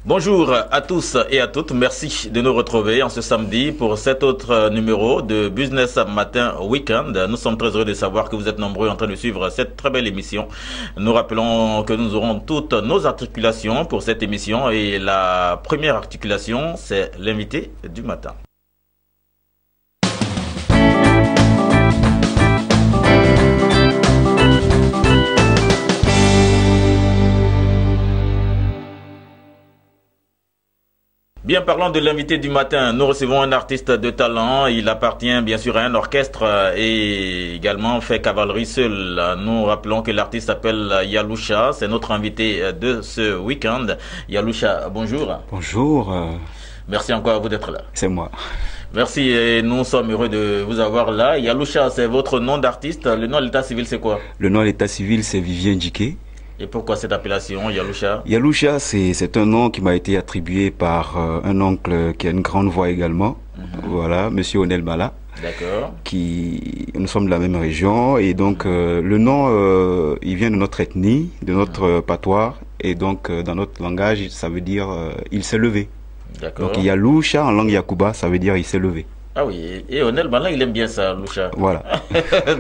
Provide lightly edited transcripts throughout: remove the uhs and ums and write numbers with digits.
Bonjour à tous et à toutes, merci de nous retrouver en ce samedi pour cet autre numéro de Business Matin Weekend. Nous sommes très heureux de savoir que vous êtes nombreux en train de suivre cette très belle émission. Nous rappelons que nous aurons toutes nos articulations pour cette émission et la première articulation, c'est l'invité du matin. Bien, parlant de l'invité du matin, nous recevons un artiste de talent. Il appartient bien sûr à un orchestre et également fait cavalerie seul. Nous rappelons que l'artiste s'appelle Yaloucha. C'est notre invité de ce week-end. Yaloucha, bonjour. Bonjour. Merci encore à vous d'être là. C'est moi. Merci et nous sommes heureux de vous avoir là. Yaloucha, c'est votre nom d'artiste. Le nom de l'état civil, c'est quoi? Le nom de l'état civil, c'est Vivien Djiké. Et pourquoi cette appellation, Yaloucha? Yaloucha, c'est un nom qui m'a été attribué par un oncle qui a une grande voix également. Voilà, Monsieur Onel Bala. D'accord. Nous sommes de la même région et donc le nom, il vient de notre ethnie, de notre patois et donc dans notre langage, ça veut dire il s'est levé. D'accord. Donc Yaloucha en langue Yakuba, ça veut dire il s'est levé. Ah oui, et Onel Bala, il aime bien ça, Loucha. Voilà.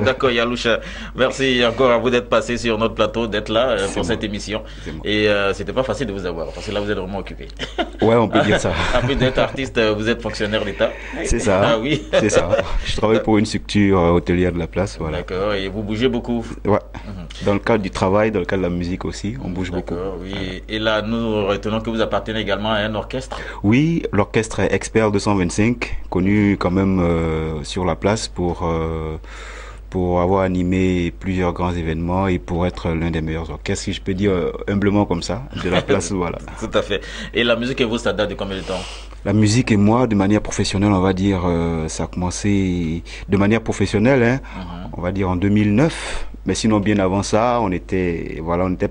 D'accord, Yaloucha. Merci encore à vous d'être passé sur notre plateau, d'être là pour cette émission. Et c'était pas facile de vous avoir, parce que là, vous êtes vraiment occupé. Ouais, on peut dire ça. En plus d'être artiste, vous êtes fonctionnaire d'État. C'est ça. Ah oui. C'est ça. Je travaille pour une structure hôtelière de la place, voilà. D'accord, et vous bougez beaucoup. Ouais. Dans le cadre du travail, dans le cadre de la musique aussi, on bouge beaucoup. D'accord, oui. Et là, nous retenons que vous appartenez également à un orchestre. Oui, l'orchestre Expert 225, connu quand même sur la place pour avoir animé plusieurs grands événements et pour être l'un des meilleurs orchestres, si je peux dire humblement comme ça, de la place, voilà. Tout à fait. Et la musique et vous, ça date de combien de temps? La musique et moi, de manière professionnelle, on va dire, ça a commencé de manière professionnelle, hein, on va dire en 2009. Mais sinon, bien avant ça, on était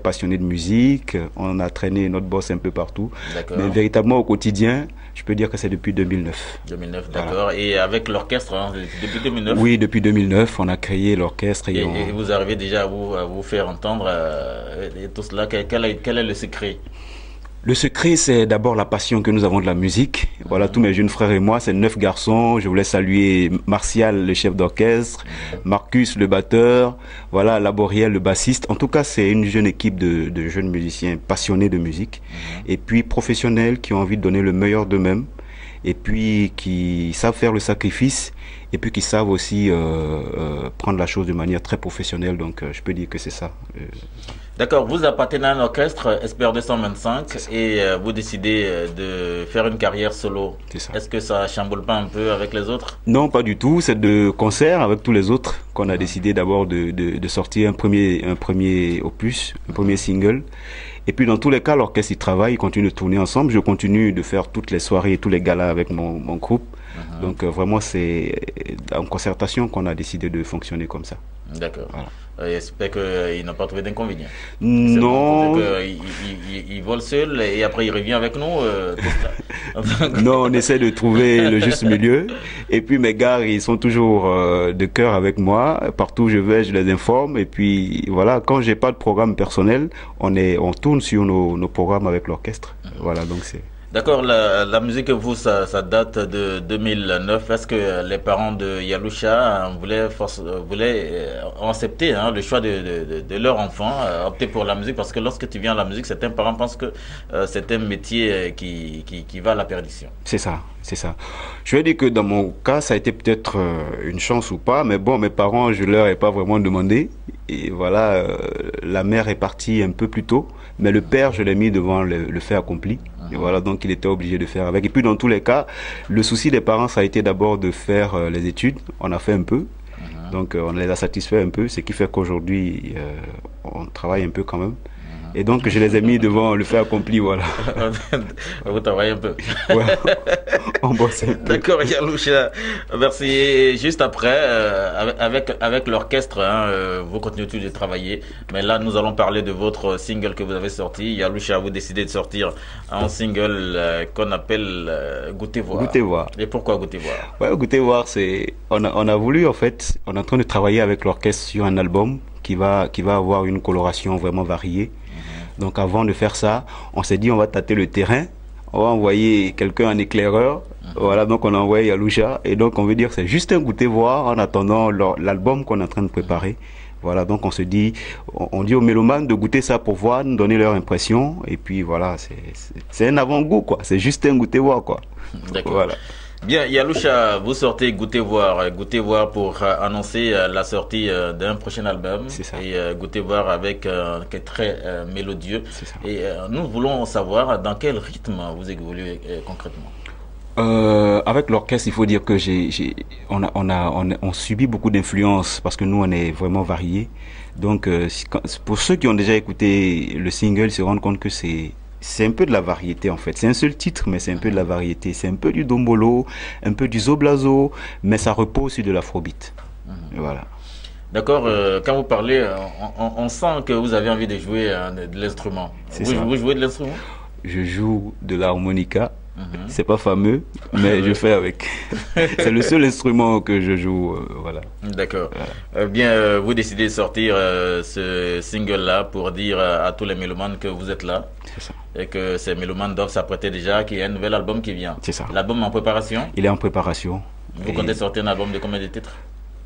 passionnés de musique, on a traîné notre boss un peu partout. Mais véritablement au quotidien, je peux dire que c'est depuis 2009. 2009, d'accord. Voilà. Et avec l'orchestre, hein, depuis 2009? Oui, depuis 2009, on a créé l'orchestre. Et vous arrivez déjà à vous faire entendre et tout cela. Quel est le secret? Le secret, c'est d'abord la passion que nous avons de la musique. Voilà, tous mes jeunes frères et moi, c'est 9 garçons. Je voulais saluer Martial, le chef d'orchestre, Marcus, le batteur, voilà, Laboriel, le bassiste. En tout cas, c'est une jeune équipe de jeunes musiciens passionnés de musique et puis professionnels qui ont envie de donner le meilleur d'eux-mêmes et puis qui savent faire le sacrifice et puis qui savent aussi prendre la chose de manière très professionnelle. Donc, je peux dire que c'est ça. D'accord, vous appartenez à un orchestre Expert 225 et vous décidez de faire une carrière solo. Est-ce que ça chamboule pas un peu avec les autres? Non, pas du tout. C'est de concert avec tous les autres qu'on a décidé d'abord de sortir un premier opus, un premier single. Et puis dans tous les cas, l'orchestre il travaille, il continue de tourner ensemble. Je continue de faire toutes les soirées et tous les galas avec mon groupe. Donc vraiment c'est en concertation qu'on a décidé de fonctionner comme ça. D'accord. Voilà. J'espère qu'il n'a pas trouvé d'inconvénient. Non. Il vole seul et après il revient avec nous. Non, on essaie de trouver le juste milieu. Et puis mes gars, ils sont toujours de cœur avec moi. Partout où je vais, je les informe. Et puis voilà, quand j'ai pas de programme personnel, on tourne sur nos programmes avec l'orchestre. Voilà, donc c'est... D'accord, la musique, vous, ça date de 2009. Est-ce que les parents de Yaloucha ont accepté le choix de leur enfant, opter pour la musique? Parce que lorsque tu viens à la musique, certains parents pensent que c'est un métier qui va à la perdition. C'est ça, c'est ça. Je vais dire que dans mon cas, ça a été peut-être une chance ou pas, mais bon, mes parents, je leur ai pas vraiment demandé. Et voilà, la mère est partie un peu plus tôt, mais le père, je l'ai mis devant le fait accompli. Et voilà, donc il était obligé de faire avec. Et puis dans tous les cas, le souci des parents, ça a été d'abord de faire les études. On a fait un peu. Donc on les a satisfaits un peu, ce qui fait qu'aujourd'hui, on travaille un peu quand même. Et donc, je les ai mis devant le fait accompli, voilà. Vous travaillez un peu. Ouais, on bosse un peu. D'accord, Yaloucha. Merci. Et juste après, avec l'orchestre, vous continuez toujours de travailler. Mais là, nous allons parler de votre single que vous avez sorti. Yaloucha, vous décidez de sortir un single qu'on appelle Goûtez voir. Goûtez voir. Et pourquoi Goûtez voir? Ouais, Goûtez voir, c'est... On a voulu, en fait, on est en train de travailler avec l'orchestre sur un album qui va avoir une coloration vraiment variée. Donc avant de faire ça, on s'est dit on va tâter le terrain on va envoyer quelqu'un en éclaireur. Voilà, donc on a envoyé Yaloucha. Et donc on veut dire que c'est juste un goûter voir en attendant l'album qu'on est en train de préparer. Voilà, donc on se dit, on dit aux mélomanes de goûter ça pour voir, nous donner leur impression. Et puis voilà, c'est un avant-goût, quoi. C'est juste un goûter voir, quoi. D'accord. Voilà. Bien, Yaloucha, vous sortez Goûter voir pour annoncer la sortie d'un prochain album. C'est ça. Et Goûter voir avec qui est très mélodieux. C'est ça. Et nous voulons savoir dans quel rythme vous évoluez concrètement. Avec l'orchestre, il faut dire que on subit beaucoup d'influences parce que nous on est vraiment variés. Donc pour ceux qui ont déjà écouté le single, ils se rendent compte que c'est un peu de la variété en fait. C'est un seul titre, mais c'est un peu de la variété. C'est un peu du dombolo, un peu du zoblazo, mais ça repose sur de l'afrobeat. Voilà. D'accord, quand vous parlez, on sent que vous avez envie de jouer de l'instrument. Vous jouez de l'instrument? Je joue de l'harmonica. C'est pas fameux, mais je fais avec. C'est le seul instrument que je joue, voilà. D'accord. Voilà. Bien, vous décidez de sortir ce single-là pour dire à tous les mélomanes que vous êtes là. C'est ça. Et que ces mélomanes doivent s'apprêter déjà, qu'il y a un nouvel album qui vient. C'est ça. L'album est en préparation? Il est en préparation. Vous comptez sortir un album de combien de titres?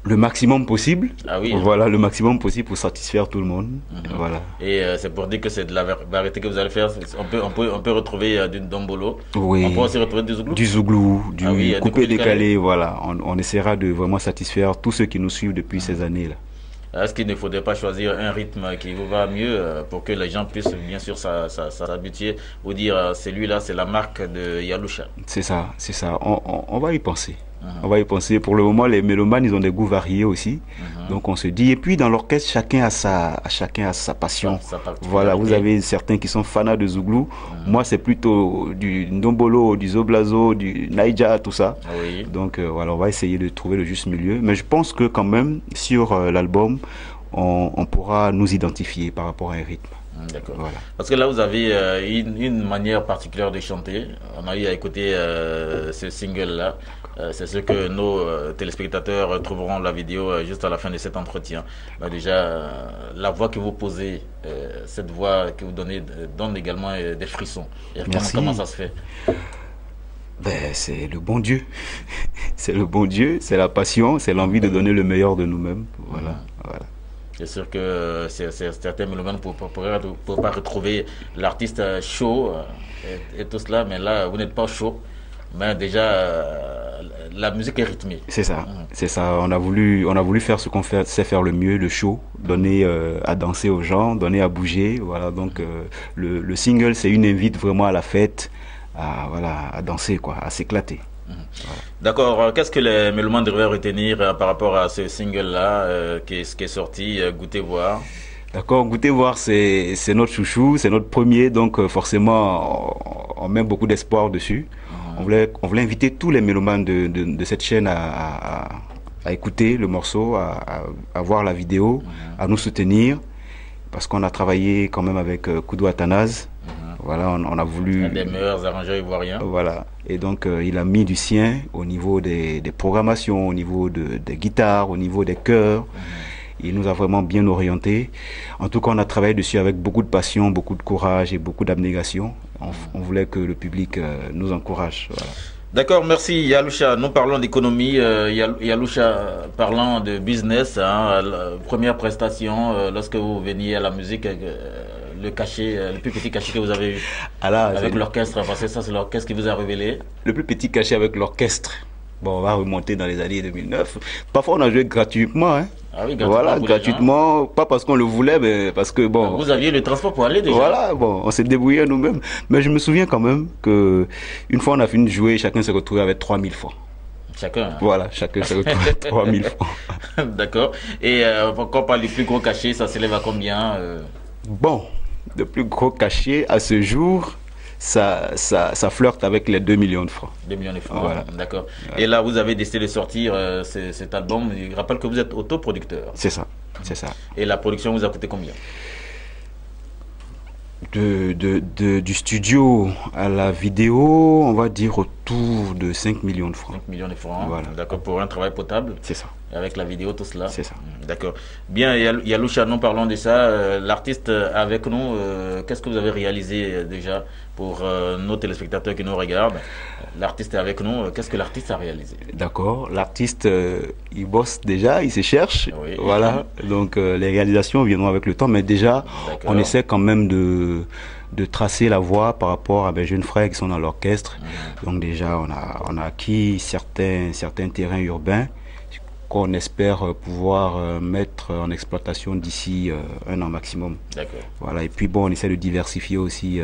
Le maximum possible. Ah oui. Voilà, le maximum possible pour satisfaire tout le monde. Voilà. Et c'est pour dire que c'est de la variété que vous allez faire. On peut retrouver du dombolo. Oui. On peut aussi retrouver du zouglou. Du zouglou, du coupé décalé. Voilà. On essaiera de vraiment satisfaire tous ceux qui nous suivent depuis ces années-là. Est-ce qu'il ne faudrait pas choisir un rythme qui vous va mieux pour que les gens puissent bien sûr s'habituer ou dire celui-là c'est la marque de Yaloucha? C'est ça, c'est ça. On va y penser. On va y penser. Pour le moment, les mélomanes, ils ont des goûts variés aussi. Donc on se dit. Et puis dans l'orchestre, chacun a sa passion. Voilà, vous avez certains qui sont fanats de zouglou. Moi, c'est plutôt du ndombolo, du zoblazo, du naija, tout ça. Oui. Donc voilà, on va essayer de trouver le juste milieu. Mais je pense que quand même, sur l'album, on pourra nous identifier par rapport à un rythme. D'accord. Voilà. Parce que là, vous avez une manière particulière de chanter. On a eu à écouter ce single-là. C'est ce que nos téléspectateurs trouveront la vidéo juste à la fin de cet entretien. Bah, déjà, la voix que vous posez, cette voix que vous donnez, donne également des frissons. Et comment ça se fait? Ben, c'est le bon Dieu. C'est le bon Dieu, c'est la passion, c'est l'envie de donner le meilleur de nous-mêmes. Voilà. Voilà. C'est sûr que certains mélomanes ne pourraient pas retrouver l'artiste chaud et tout cela, mais là, vous n'êtes pas chaud. Mais déjà, la musique est rythmée. C'est ça, c'est ça. On a voulu faire ce qu'on sait faire le mieux, le show, donner à danser aux gens, donner à bouger. Voilà, donc le single, c'est une invite vraiment à la fête, à danser, quoi, à s'éclater. Voilà. D'accord, qu'est-ce que les mélomanes devraient retenir par rapport à ce single-là qui est sorti, Goûter voir? D'accord, Goûter voir, c'est notre chouchou, c'est notre premier, donc forcément, on met beaucoup d'espoir dessus. On voulait inviter tous les mélomanes de cette chaîne à écouter le morceau, à voir la vidéo, à nous soutenir, parce qu'on a travaillé quand même avec Koudou Athanase. Voilà, on a voulu... Un des meilleurs arrangeurs ivoiriens. Voilà, et donc il a mis du sien au niveau des programmations, au niveau des guitares, au niveau des chœurs. Il nous a vraiment bien orientés. En tout cas, on a travaillé dessus avec beaucoup de passion, beaucoup de courage et beaucoup d'abnégation. On voulait que le public nous encourage. Voilà. D'accord, merci Yaloucha. Nous parlons d'économie. Yaloucha, parlant de business, hein, première prestation, lorsque vous veniez à la musique, le cachet, le plus petit cachet que vous avez eu avec l'orchestre, parce que ça c'est l'orchestre qui vous a révélé. Le plus petit cachet avec l'orchestre. Bon, on va remonter dans les années 2009. Parfois, on a joué gratuitement. Hein. Ah oui, gratuitement. Voilà, gratuitement. Pas parce qu'on le voulait, mais parce que bon. Vous aviez le transport pour aller déjà. Voilà, bon, on s'est débrouillé nous-mêmes. Mais je me souviens quand même que une fois on a fini de jouer, chacun s'est retrouvé avec 3000 francs. Chacun. Hein. Voilà, chacun s'est retrouvé avec 3000 francs. D'accord. Et quand on parle du plus gros cachet, ça s'élève à combien Bon, le plus gros cachet à ce jour. Ça flirte avec les 2 millions de francs. 2 millions de francs, voilà. D'accord. Ouais. Et là, vous avez décidé de sortir cet album. Je rappelle que vous êtes autoproducteur. C'est ça, c'est ça. Et la production vous a coûté combien? Du studio à la vidéo, on va dire autour de 5 millions de francs. 5 millions de francs, voilà. D'accord, pour un travail potable. C'est ça. Avec la vidéo, tout cela. C'est ça. D'accord. Bien, Yaloucha, nous parlons de ça. L'artiste avec nous, qu'est-ce que vous avez réalisé déjà pour nos téléspectateurs qui nous regardent? L'artiste est avec nous, qu'est-ce que l'artiste a réalisé? D'accord. L'artiste, il bosse déjà, il se cherche. Oui. Voilà. Donc, les réalisations viendront avec le temps, mais déjà, on essaie quand même de tracer la voie par rapport à mes jeunes frères qui sont dans l'orchestre. Donc déjà, on a acquis certains terrains urbains qu'on espère pouvoir mettre en exploitation d'ici un an maximum. D'accord. Voilà. Et puis bon, on essaie de diversifier aussi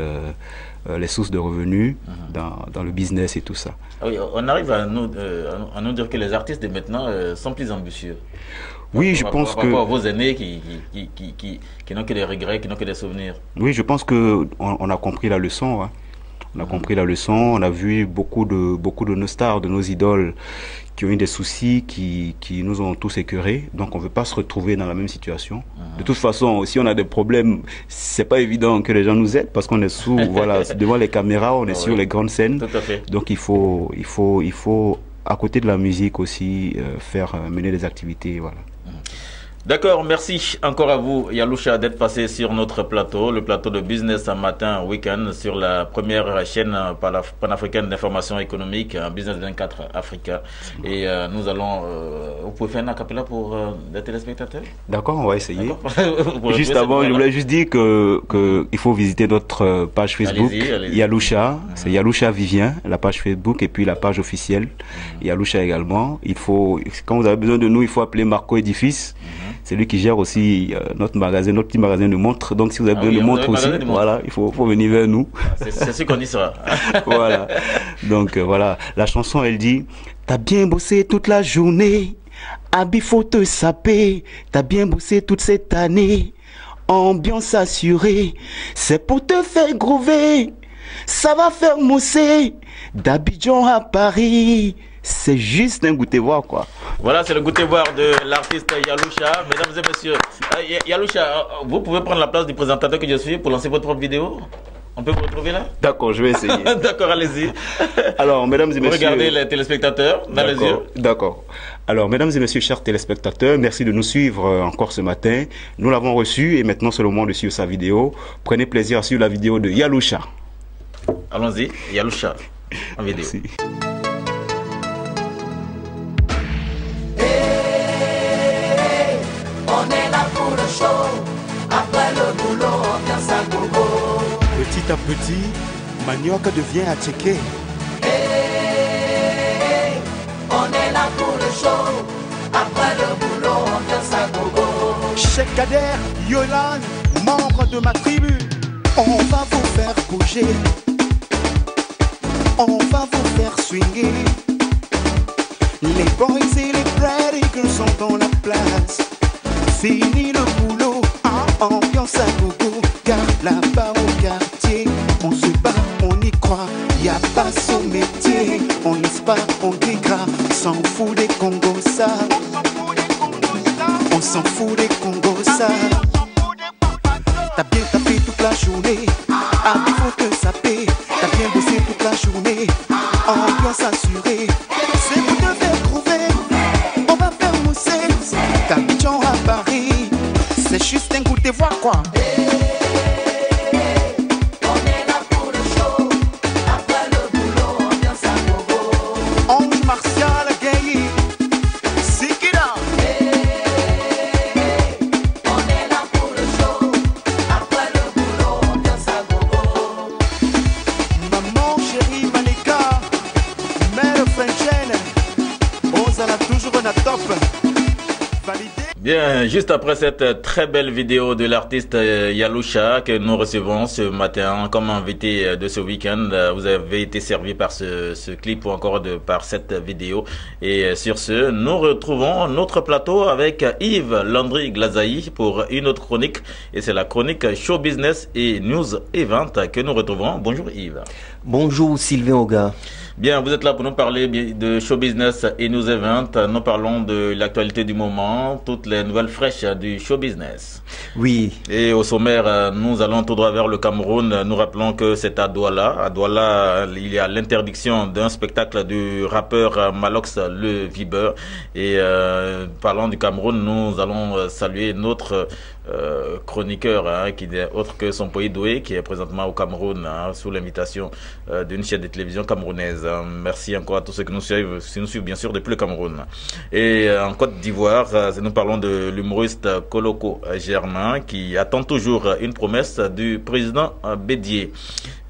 les sources de revenus dans le business et tout ça. Ah oui, on arrive à nous dire que les artistes de maintenant sont plus ambitieux. Oui, je pense que... Par rapport à vos aînés qui n'ont que des regrets, qui n'ont que des souvenirs. Oui, je pense qu'on a compris la leçon. Hein. On a compris la leçon, on a vu beaucoup de nos stars, de nos idoles qui ont eu des soucis, qui nous ont tous écœurés. Donc on ne veut pas se retrouver dans la même situation. De toute façon, si on a des problèmes, c'est pas évident que les gens nous aident parce qu'on est voilà, devant les caméras, on est sur les grandes scènes. Tout à fait. Donc il faut à côté de la musique aussi mener des activités, voilà. D'accord, merci encore à vous, Yaloucha, d'être passé sur notre plateau, le plateau de Business Matin Week-end, sur la première chaîne panafricaine d'information économique, Business 24 Africa. Et nous allons... vous pouvez faire un acapella pour les téléspectateurs? D'accord, on va essayer. Juste avant, je voulais juste dire qu'il faut visiter notre page Facebook, allez-y. Yaloucha, c'est Yaloucha Vivien, la page Facebook, et puis la page officielle, Yaloucha également. Quand vous avez besoin de nous, il faut appeler Marco Édifice. C'est lui qui gère aussi notre petit magasin de montres. Donc si vous avez besoin de montres aussi, voilà, il faut venir vers nous. C'est ce qu'on y sera. Voilà. Donc voilà, la chanson elle dit: t'as bien bossé toute la journée, Abi faut te saper, t'as bien bossé toute cette année, ambiance assurée, c'est pour te faire groover, ça va faire mousser, d'Abidjan à Paris. C'est juste un goûter-voir, quoi. Voilà, c'est le goûter-voir de l'artiste Yaloucha. Mesdames et messieurs, Yaloucha, vous pouvez prendre la place du présentateur que je suis pour lancer votre propre vidéo? On peut vous retrouver là? D'accord, je vais essayer. D'accord, allez-y. Alors, mesdames et messieurs... Regardez les téléspectateurs dans les yeux. D'accord. Alors, mesdames et messieurs, chers téléspectateurs, merci de nous suivre encore ce matin. Nous l'avons reçu et maintenant c'est le moment de suivre sa vidéo. Prenez plaisir à suivre la vidéo de Yaloucha. Allons-y, Yaloucha, en vidéo. Merci. Petit à petit, Manioc devient à checker. Hey, on est là pour le show. Après le boulot, on vient ça gogo. Cheikh Kader, Yolan, membres de ma tribu, on va vous faire bouger. On va vous faire swinguer. Les boys et les pretty girls sont dans la place. Fini le boulot, ambiance à gogo. Car là-bas au quartier, on se bat, on y croit. Y a pas son métier, on laisse pas, on dégrade. S'en fout des Congos ça. On s'en fout des Congos ça. T'as bien tapé toute la journée, Abi faut te saper. T'as bien bossé toute la journée, ambiance assurée. C'est pour te faire trouver, on va faire mousser. D'Abidjan à Paris, c'est juste un goût de voir quoi. Bien, juste après cette très belle vidéo de l'artiste Yaloucha que nous recevons ce matin comme invité de ce week-end, vous avez été servi par ce clip ou encore par cette vidéo. Et sur ce, nous retrouvons notre plateau avec Yves Landry Glazaï pour une autre chronique. Et c'est la chronique Show Business et News Event que nous retrouvons. Bonjour Yves. Bonjour Sylvain Oga. Bien, vous êtes là pour nous parler de show business et news event. Nous parlons de l'actualité du moment, toutes les nouvelles fraîches du show business. Oui. Et au sommaire, nous allons tout droit vers le Cameroun. Nous rappelons que c'est à Douala. À Douala, il y a l'interdiction d'un spectacle du rappeur Malox le Vibeur. Et parlant du Cameroun, nous allons saluer notre chroniqueur, qui n'est autre que son pays Doué, qui est présentement au Cameroun, sous l'invitation d'une chaîne de télévision camerounaise. Merci encore à tous ceux qui nous suivent bien sûr depuis le Cameroun. Et en Côte d'Ivoire, nous parlons de l'humoriste Koloko Germain, qui attend toujours une promesse du président Bédié.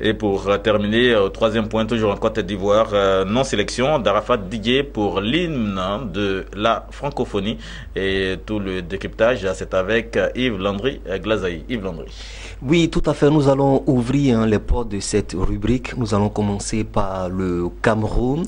Et pour terminer, au troisième point, toujours en Côte d'Ivoire, non-sélection d'Arafat Didier pour l'hymne de la francophonie. Et tout le décryptage, c'est avec Yves Landry Glazaï. Yves Landry. Oui, tout à fait. Nous allons ouvrir les portes de cette rubrique. Nous allons commencer par le Cameroun.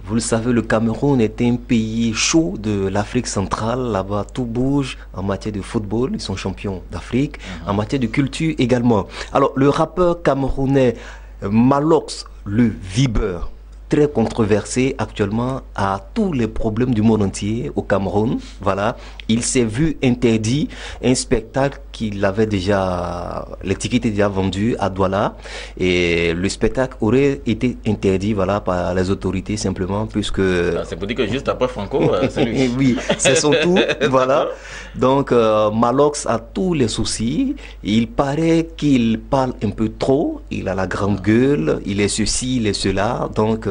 Vous le savez, le Cameroun est un pays chaud de l'Afrique centrale. Là-bas, tout bouge en matière de football. Ils sont champions d'Afrique. En matière de culture également. Alors, le rappeur camerounais Malox le Vibeur, très controversé actuellement, à tous les problèmes du monde entier au Cameroun. Voilà, il s'est vu interdit un spectacle qu'il avait déjà, les tickets étaient déjà vendus à Douala, et le spectacle aurait été interdit, voilà, par les autorités simplement, puisque... C'est pour dire que juste après Franco, c'est lui. Oui, c'est son tour, voilà. Donc Malox a tous les soucis. Il paraît qu'il parle un peu trop, il a la grande gueule, il est ceci, il est cela, donc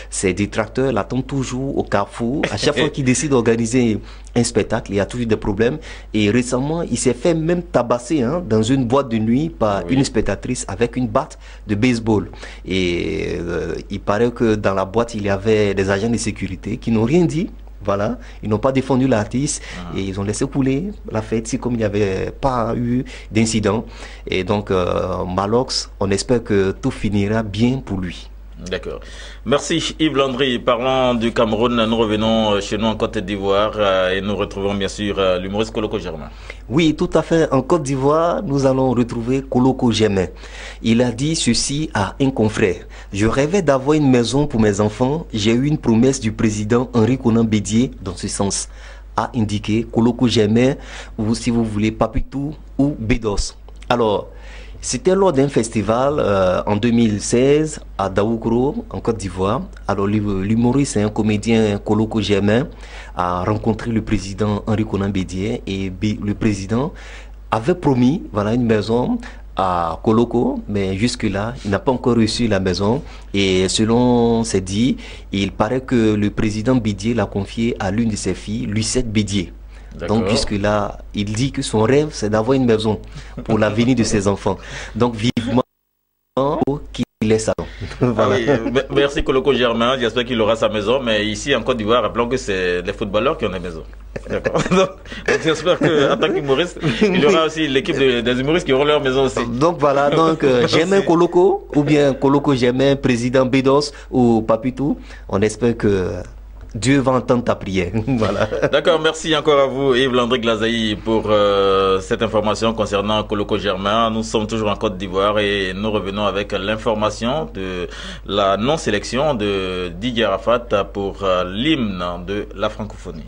ses détracteurs l'attendent toujours au carrefour. À chaque fois qu'il décide d'organiser un spectacle, il y a toujours des problèmes. Et récemment, il s'est fait même tabasser dans une boîte de nuit par une spectatrice avec une batte de baseball. Et il paraît que dans la boîte, il y avait des agents de sécurité qui n'ont rien dit. Voilà, ils n'ont pas défendu l'artiste et ils ont laissé couler la fête, si comme il n'y avait pas eu d'incident. Et donc, Malox, on espère que tout finira bien pour lui. D'accord. Merci Yves Landry. Parlant du Cameroun, nous revenons chez nous en Côte d'Ivoire et nous retrouvons bien sûr l'humoriste Koloko Germain. Oui, tout à fait. En Côte d'Ivoire, nous allons retrouver Koloko Germain. Il a dit ceci à un confrère. Je rêvais d'avoir une maison pour mes enfants. J'ai eu une promesse du président Henri Konan Bédié dans ce sens. A indiqué Koloko Germain, ou si vous voulez Papitou ou Bédos. Alors, c'était lors d'un festival en 2016 à Daougro, en Côte d'Ivoire. Alors l'humoriste et un comédien Koloko Germain a rencontré le président Henri Konan Bédié et le président avait promis, voilà, une maison à Koloko, mais jusque-là, il n'a pas encore reçu la maison. Et selon ses dits, il paraît que le président Bédié l'a confié à l'une de ses filles, Lucette Bédié. Donc jusque-là, il dit que son rêve, c'est d'avoir une maison pour l'avenir de ses enfants. Donc vivement qu'il laisse ça. Voilà. Merci Koloko Germain, j'espère qu'il aura sa maison. Mais ici en Côte d'Ivoire, rappelons que c'est les footballeurs qui ont des maisons. D'accord. Donc j'espère qu'en tant qu'humoriste, il y aura aussi l'équipe des humoristes qui auront leur maison aussi. Donc voilà, donc Germain Koloko, ou bien Koloko Germain, président Bédos ou Papitou, on espère que Dieu va entendre ta prière. Voilà. D'accord, merci encore à vous Yves Landry Glazaï pour cette information concernant Koloko Germain. Nous sommes toujours en Côte d'Ivoire et nous revenons avec l'information de la non-sélection de Didier Arafat pour l'hymne de la francophonie.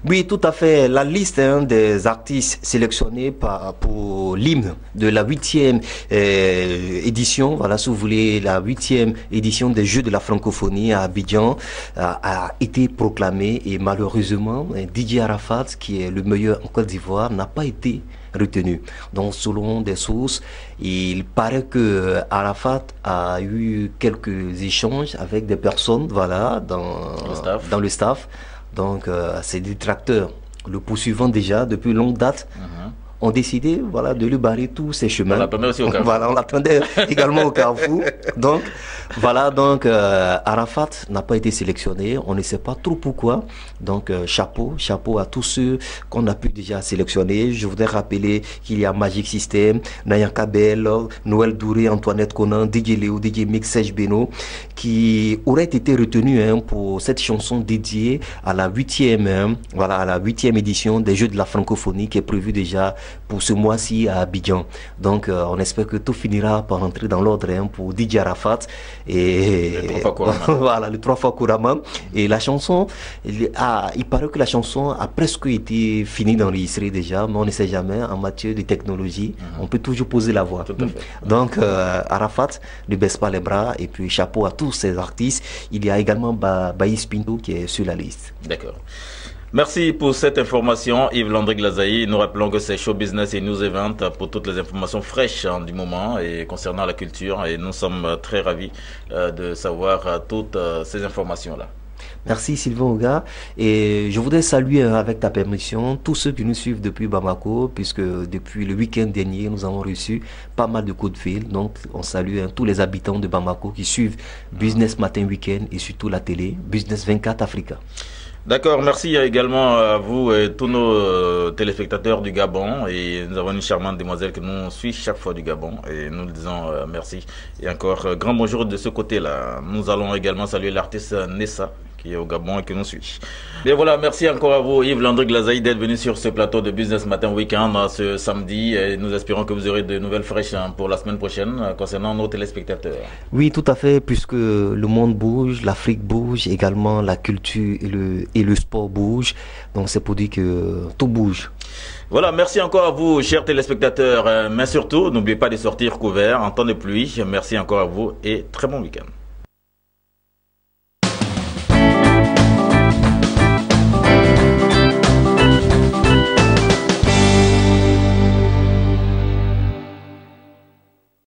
Oui, tout à fait. La liste des artistes sélectionnés pour l'hymne de la 8e édition, voilà, si vous voulez, la 8e édition des Jeux de la francophonie à Abidjan a été proclamée et malheureusement, Didier Arafat, qui est le meilleur en Côte d'Ivoire, n'a pas été retenu. Donc, selon des sources, il paraît que Arafat a eu quelques échanges avec des personnes, voilà, dans le staff. Donc, ces détracteurs, le poursuivant déjà depuis longue date, ont décidé, voilà, de lui barrer tous ses chemins. On l'attendait aussi au Carrefour. Voilà, on l'attendait également au Carrefour. Donc, voilà, donc Arafat n'a pas été sélectionné. On ne sait pas trop pourquoi. Donc, chapeau à tous ceux qu'on a pu déjà sélectionner. Je voudrais rappeler qu'il y a Magic System, Nayan Kabel, Noël Douré, Antoinette Conan, DJ Léo, DJ Mix, Serge Beno, qui auraient été retenus pour cette chanson dédiée à la 8e, voilà, à la 8e édition des Jeux de la francophonie qui est prévue déjà pour ce mois-ci à Abidjan. Donc on espère que tout finira par entrer dans l'ordre pour DJ Arafat et voilà, le 3 fois couramment. Et la chanson, il paraît que la chanson a presque été finie d'enregistrer déjà, mais on ne sait jamais, en matière de technologie, on peut toujours poser la voix. Donc Arafat ne baisse pas les bras, et puis chapeau à tous ces artistes. Il y a également Baïs Pinto qui est sur la liste. D'accord. Merci pour cette information, Yves-Landry Glazaï. Nous rappelons que c'est Show Business et News Event pour toutes les informations fraîches du moment et concernant la culture. Et nous sommes très ravis de savoir toutes ces informations-là. Merci Sylvain Oga, et je voudrais saluer avec ta permission tous ceux qui nous suivent depuis Bamako, puisque depuis le week-end dernier nous avons reçu pas mal de coups de fil. Donc on salue tous les habitants de Bamako qui suivent Business Matin Week-end et surtout la télé Business 24 Africa. D'accord, merci également à vous et tous nos téléspectateurs du Gabon. Et nous avons une charmante demoiselle qui nous suit chaque fois du Gabon. Et nous le disons merci. Et encore grand bonjour de ce côté-là. Nous allons également saluer l'artiste Nessa qui est au Gabon et qui nous suit. Et voilà, merci encore à vous Yves-Landry Glazaï d'être venu sur ce plateau de Business Matin Week-end ce samedi. Et nous espérons que vous aurez de nouvelles fraîches pour la semaine prochaine concernant nos téléspectateurs. Oui, tout à fait, puisque le monde bouge, l'Afrique bouge, également la culture et le sport bouge. Donc c'est pour dire que tout bouge. Voilà, merci encore à vous, chers téléspectateurs. Mais surtout, n'oubliez pas de sortir couvert en temps de pluie. Merci encore à vous et très bon week-end.